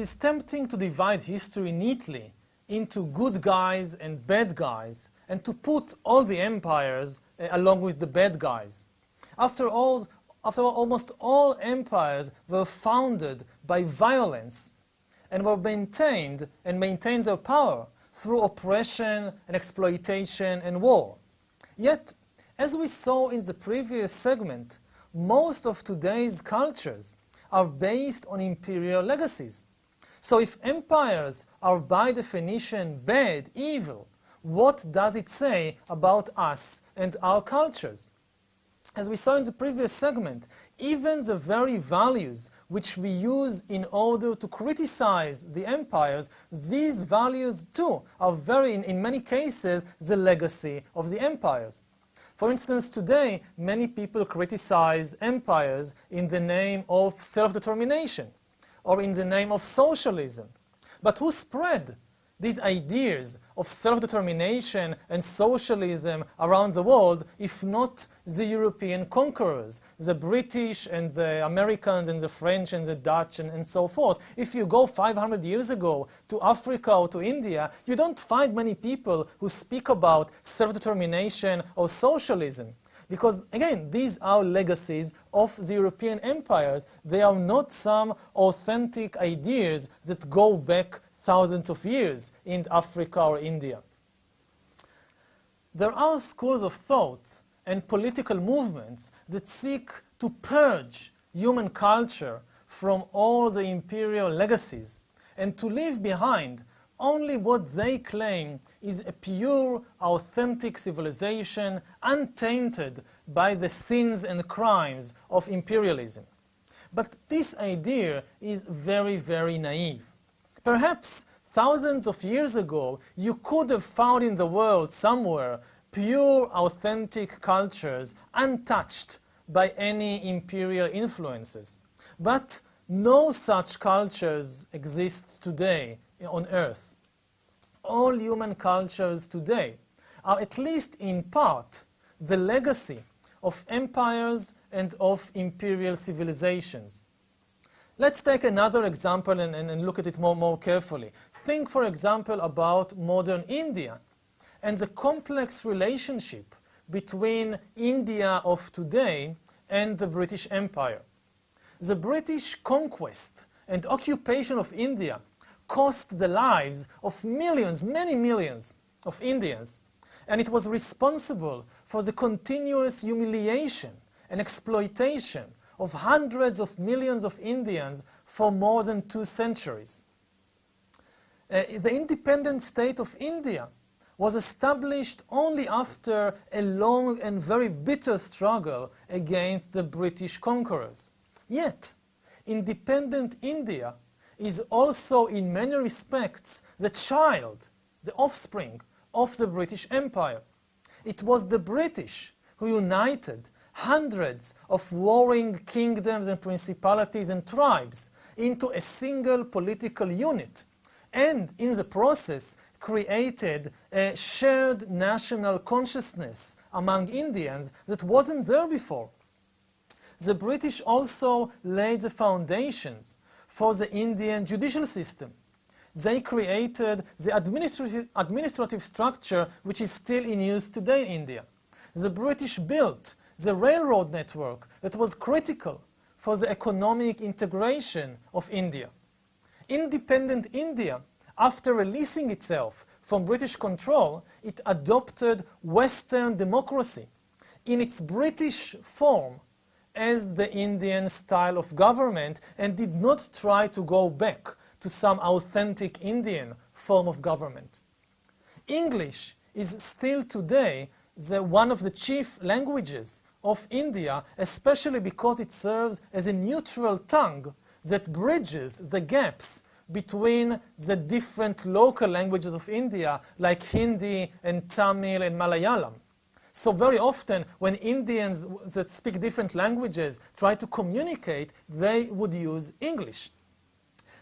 is tempting to divide history neatly into good guys and bad guys, and to put all the empires along with the bad guys. After all, almost all empires were founded by violence and were maintained and maintain their power through oppression and exploitation and war. Yet, as we saw in the previous segment, most of today's cultures are based on imperial legacies. So if empires are by definition bad, evil, what does it say about us and our cultures? As we saw in the previous segment, even the very values which we use in order to criticize the empires, these values too are in many cases, the legacy of the empires. For instance, today, many people criticize empires in the name of self-determination or in the name of socialism. But who spread these ideas of self-determination and socialism around the world, if not the European conquerors, the British and the Americans and the French and the Dutch and so forth? If you go 500 years ago to Africa or to India, you don't find many people who speak about self-determination or socialism. Because, again, these are legacies of the European empires. They are not some authentic ideas that go back thousands of years in Africa or India. There are schools of thought and political movements that seek to purge human culture from all the imperial legacies and to leave behind only what they claim is a pure, authentic civilization untainted by the sins and crimes of imperialism. But this idea is very, very naive. Perhaps thousands of years ago, you could have found in the world somewhere pure, authentic cultures untouched by any imperial influences. But no such cultures exist today on Earth. All human cultures today are, at least in part, the legacy of empires and of imperial civilizations. Let's take another example and look at it more carefully. Think, for example, about modern India and the complex relationship between India of today and the British Empire. The British conquest and occupation of India cost the lives of millions, many millions of Indians, and it was responsible for the continuous humiliation and exploitation of hundreds of millions of Indians for more than 2 centuries. The independent state of India was established only after a long and very bitter struggle against the British conquerors. Yet, independent India is also in many respects the child, the offspring of the British Empire. It was the British who united hundreds of warring kingdoms and principalities and tribes into a single political unit, and in the process created a shared national consciousness among Indians that wasn't there before. The British also laid the foundations for the Indian judicial system. They created the administrative structure which is still in use today in India. The British built the railroad network that was critical for the economic integration of India. Independent India, after releasing itself from British control, it adopted Western democracy in its British form as the Indian style of government and did not try to go back to some authentic Indian form of government. English is still today one of the chief languages of India, especially because it serves as a neutral tongue that bridges the gaps between the different local languages of India, like Hindi and Tamil and Malayalam. So very often, when Indians that speak different languages try to communicate, they would use English.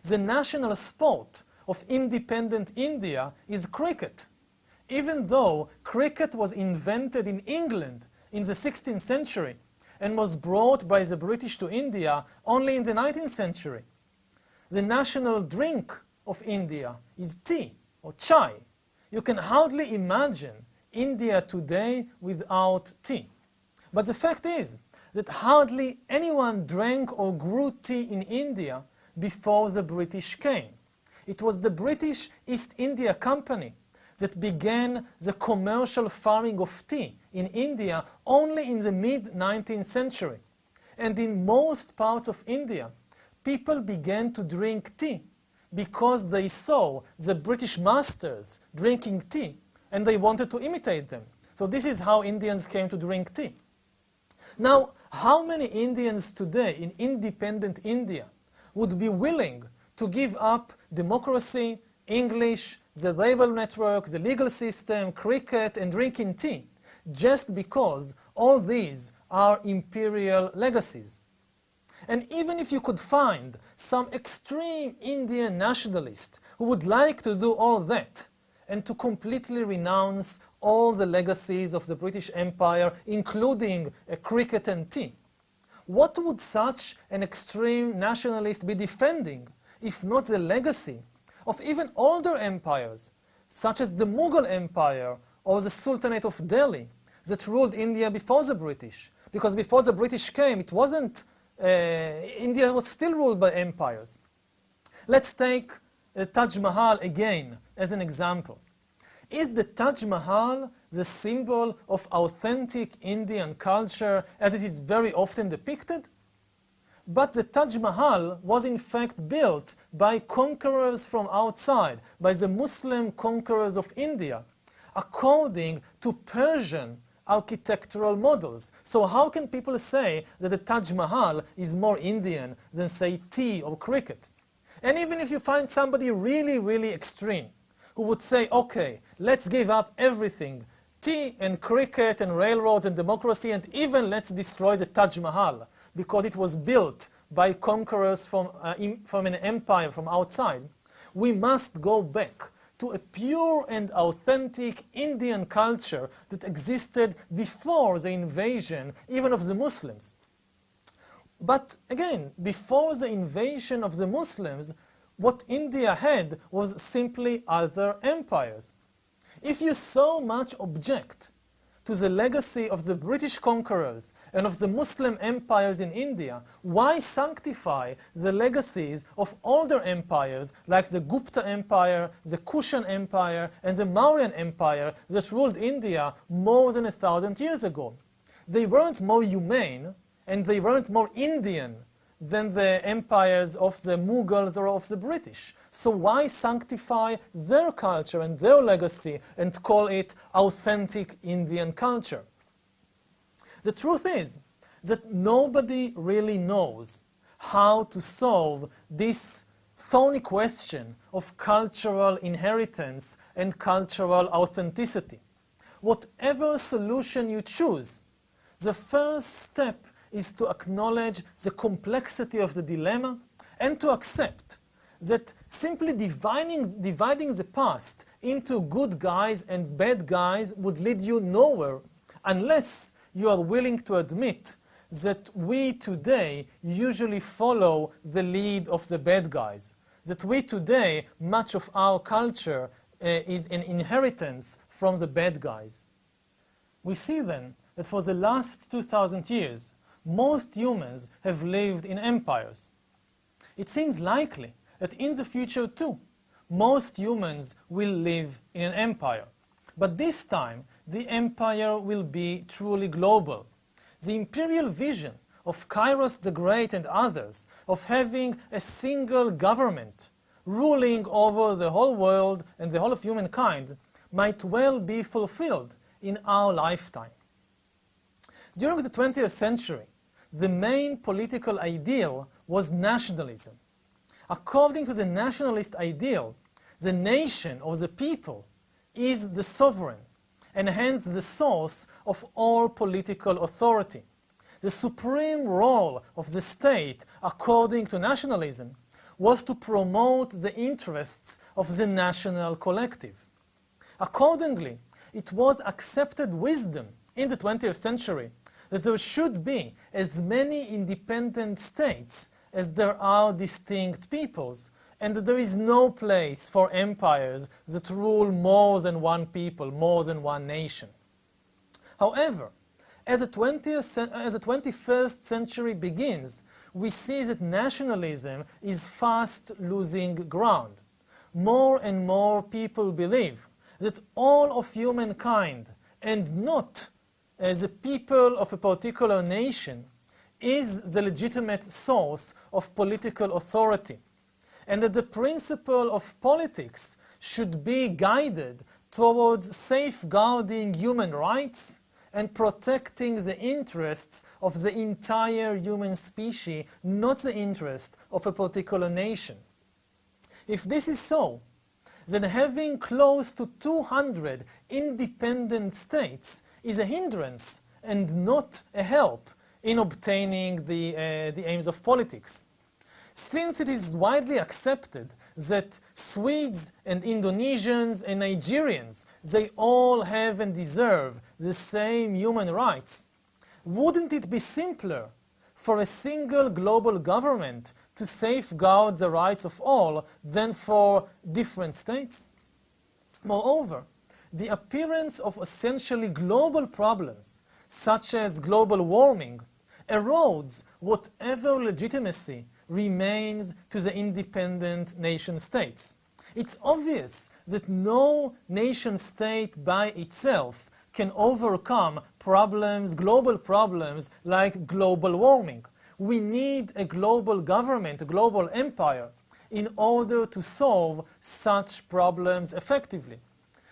The national sport of independent India is cricket. Even though cricket was invented in England in the 16th century and was brought by the British to India only in the 19th century. the national drink of India is tea or chai. You can hardly imagine India today without tea. But the fact is that hardly anyone drank or grew tea in India before the British came. It was the British East India Company that began the commercial farming of tea in India only in the mid-19th century. And in most parts of India, people began to drink tea because they saw the British masters drinking tea and they wanted to imitate them. So this is how Indians came to drink tea. Now, how many Indians today in independent India would be willing to give up democracy, English, the railway network, the legal system, cricket, and drinking tea, just because all these are imperial legacies? And even if you could find some extreme Indian nationalist who would like to do all that and to completely renounce all the legacies of the British Empire, including cricket and tea, what would such an extreme nationalist be defending if not the legacy of even older empires, such as the Mughal Empire or the Sultanate of Delhi that ruled India before the British? Because before the British came, it wasn't India was still ruled by empires. Let's take the Taj Mahal again as an example. Is the Taj Mahal the symbol of authentic Indian culture as it is very often depicted? But the Taj Mahal was in fact built by conquerors from outside, by the Muslim conquerors of India, according to Persian architectural models. So how can people say that the Taj Mahal is more Indian than, say, tea or cricket? And even if you find somebody really, really extreme who would say, okay, let's give up everything, tea and cricket and railroads and democracy, and even let's destroy the Taj Mahal because it was built by conquerors from an empire from outside, we must go back to a pure and authentic Indian culture that existed before the invasion even of the Muslims. But again, before the invasion of the Muslims, what India had was simply other empires. If you so much object to the legacy of the British conquerors and of the Muslim empires in India, why sanctify the legacies of older empires like the Gupta Empire, the Kushan Empire, and the Mauryan Empire that ruled India more than 1,000 years ago? They weren't more humane and they weren't more Indian than the empires of the Mughals or of the British. So why sanctify their culture and their legacy and call it authentic Indian culture? The truth is that nobody really knows how to solve this thorny question of cultural inheritance and cultural authenticity. Whatever solution you choose, the first step is to acknowledge the complexity of the dilemma and to accept that simply dividing the past into good guys and bad guys would lead you nowhere unless you are willing to admit that we today usually follow the lead of the bad guys, that we today, much of our culture is an inheritance from the bad guys. We see then that for the last 2,000 years, most humans have lived in empires. It seems likely that in the future too, most humans will live in an empire. But this time, the empire will be truly global. The imperial vision of Kairos the Great and others of having a single government ruling over the whole world and the whole of humankind might well be fulfilled in our lifetime. During the 20th century, the main political ideal was nationalism. According to the nationalist ideal, the nation or the people is the sovereign and hence the source of all political authority. The supreme role of the state, according to nationalism, was to promote the interests of the national collective. Accordingly, it was accepted wisdom in the 20th century that there should be as many independent states as there are distinct peoples, and that there is no place for empires that rule more than one people, more than one nation. However, as the 21st century begins, we see that nationalism is fast losing ground. More and more people believe that all of humankind, and not the people of a particular nation, is the legitimate source of political authority, and that the principle of politics should be guided towards safeguarding human rights and protecting the interests of the entire human species, not the interest of a particular nation. If this is so, then having close to 200 independent states is a hindrance and not a help in obtaining the aims of politics. Since it is widely accepted that Swedes and Indonesians and Nigerians, they all have and deserve the same human rights, wouldn't it be simpler for a single global government to safeguard the rights of all than for different states? Moreover, the appearance of essentially global problems, such as global warming, erodes whatever legitimacy remains to the independent nation states. It's obvious that no nation state by itself can overcome problems, global problems like global warming. We need a global government, a global empire, in order to solve such problems effectively.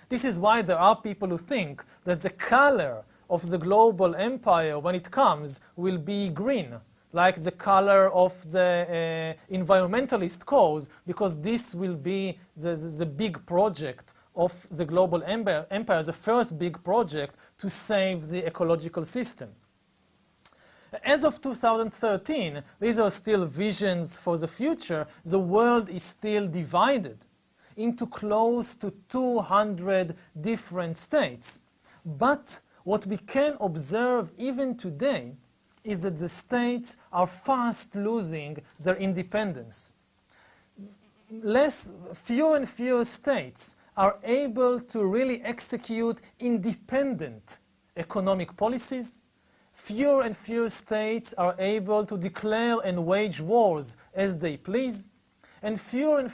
This is why there are people who think that the color of the global empire, when it comes, will be green, like the color of the environmentalist cause, because this will be the big project of the global empire, the first big project to save the ecological system. As of 2013, these are still visions for the future. The world is still divided into close to 200 different states. But what we can observe even today is that the states are fast losing their independence. Fewer and fewer states are able to really execute independent economic policies. Fewer and fewer states are able to declare and wage wars as they please. And fewer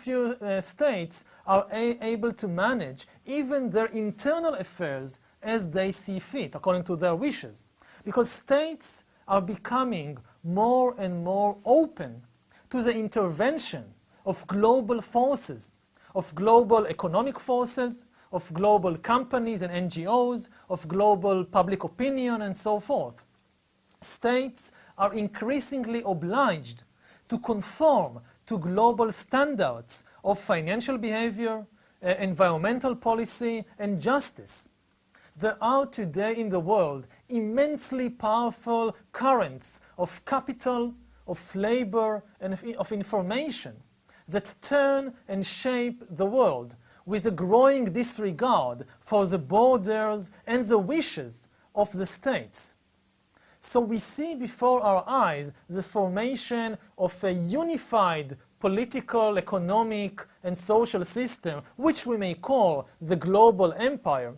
states are able to manage even their internal affairs as they see fit, according to their wishes. Because states are becoming more and more open to the intervention of global forces, of global economic forces, of global companies and NGOs, of global public opinion, and so forth. States are increasingly obliged to conform to global standards of financial behavior, environmental policy, and justice. There are today in the world immensely powerful currents of capital, of labor, and of information that turn and shape the world with a growing disregard for the borders and the wishes of the states. So we see before our eyes the formation of a unified political, economic, and social system, which we may call the global empire.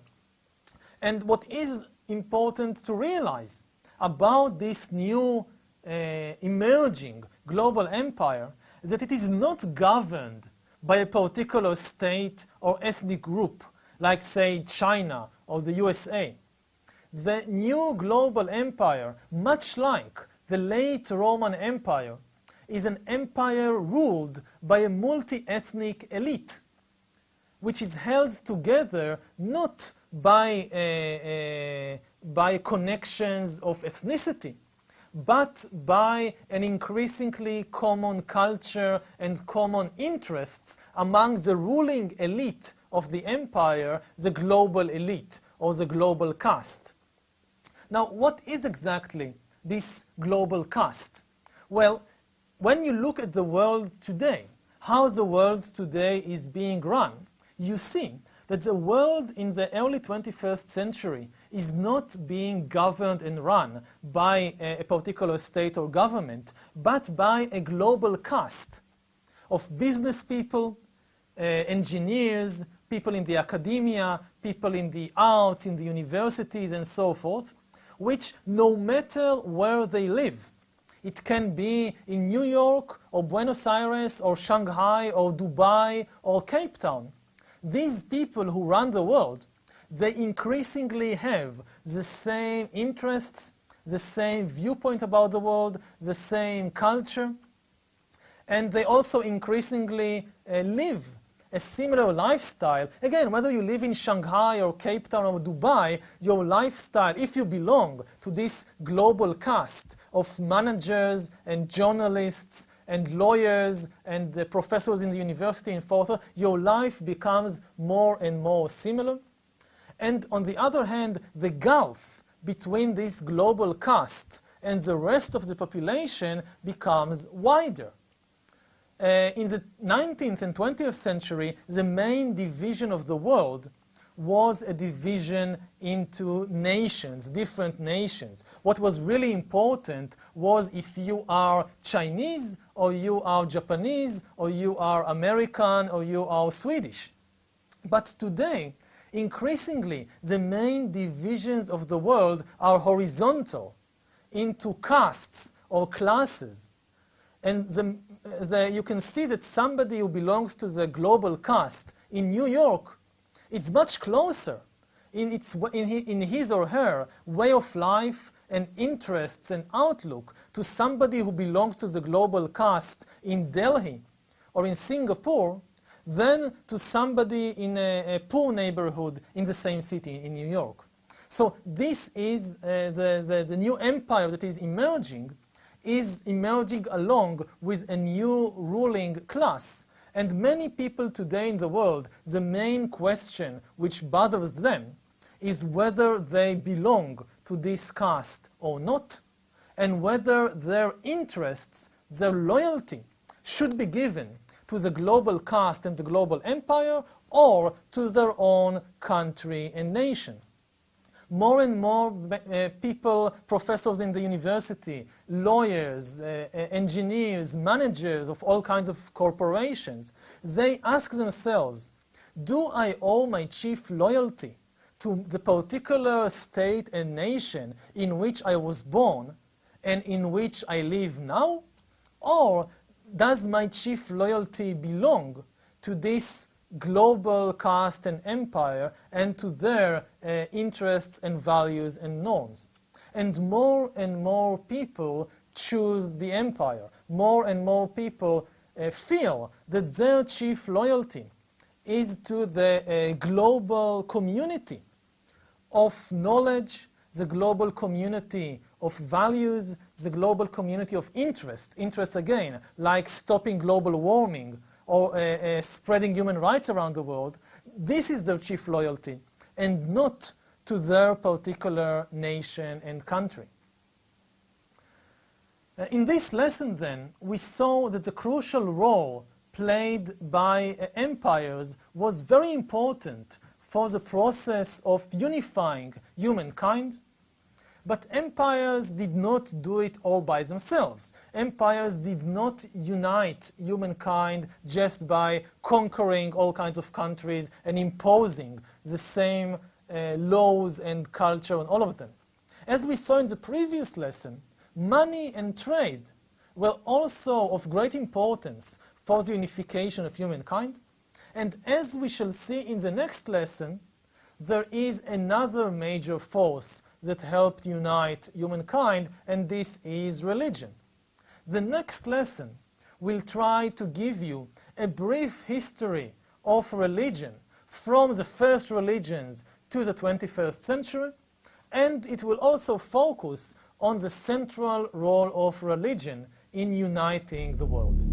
And what is important to realize about this new emerging global empire is that it is not governed by a particular state or ethnic group, like, say, China or the USA. The new global empire, much like the late Roman Empire, is an empire ruled by a multi-ethnic elite, which is held together not by connections of ethnicity, but by an increasingly common culture and common interests among the ruling elite of the empire, the global elite or the global caste. Now, what is exactly this global caste? Well, when you look at the world today, how the world today is being run, you see that the world in the early 21st century is not being governed and run by a particular state or government, but by a global caste of business people, engineers, people in the academia, people in the arts, in the universities, and so forth, which no matter where they live, it can be in New York or Buenos Aires or Shanghai or Dubai or Cape Town. These people who run the world, they increasingly have the same interests, the same viewpoint about the world, the same culture, and they also increasingly live a similar lifestyle. Again, whether you live in Shanghai or Cape Town or Dubai, your lifestyle, if you belong to this global caste of managers and journalists and lawyers and professors in the university and so forth, your life becomes more and more similar. And on the other hand, the gulf between this global caste and the rest of the population becomes wider. In the 19th and 20th century, the main division of the world was a division into nations, different nations. What was really important was if you are Chinese, or you are Japanese, or you are American, or you are Swedish. But today, increasingly, the main divisions of the world are horizontal, into castes or classes. And you can see that somebody who belongs to the global caste in New York, it's much closer in his or her way of life and interests and outlook to somebody who belongs to the global caste in Delhi or in Singapore than to somebody in a poor neighborhood in the same city in New York. So this is the new empire that is emerging along with a new ruling class. And many people today in the world, the main question which bothers them is whether they belong to this caste or not, and whether their interests, their loyalty, should be given to the global caste and the global empire or to their own country and nation. More and more people, professors in the university, lawyers, engineers, managers of all kinds of corporations, they ask themselves, do I owe my chief loyalty to the particular state and nation in which I was born and in which I live now? Or does my chief loyalty belong to this global caste and empire and to their interests and values and norms? And more people choose the empire. More and more people feel that their chief loyalty is to the global community of knowledge, the global community of values, the global community of interests. Interests, again, like stopping global warming or spreading human rights around the world. This is their chief loyalty, and not to their particular nation and country. In this lesson, then, we saw that the crucial role played by empires was very important for the process of unifying humankind. But empires did not do it all by themselves. Empires did not unite humankind just by conquering all kinds of countries and imposing the same laws and culture on all of them. As we saw in the previous lesson, money and trade were also of great importance for the unification of humankind. And as we shall see in the next lesson, there is another major force that helped unite humankind, and this is religion. The next lesson will try to give you a brief history of religion from the first religions to the 21st century, and it will also focus on the central role of religion in uniting the world.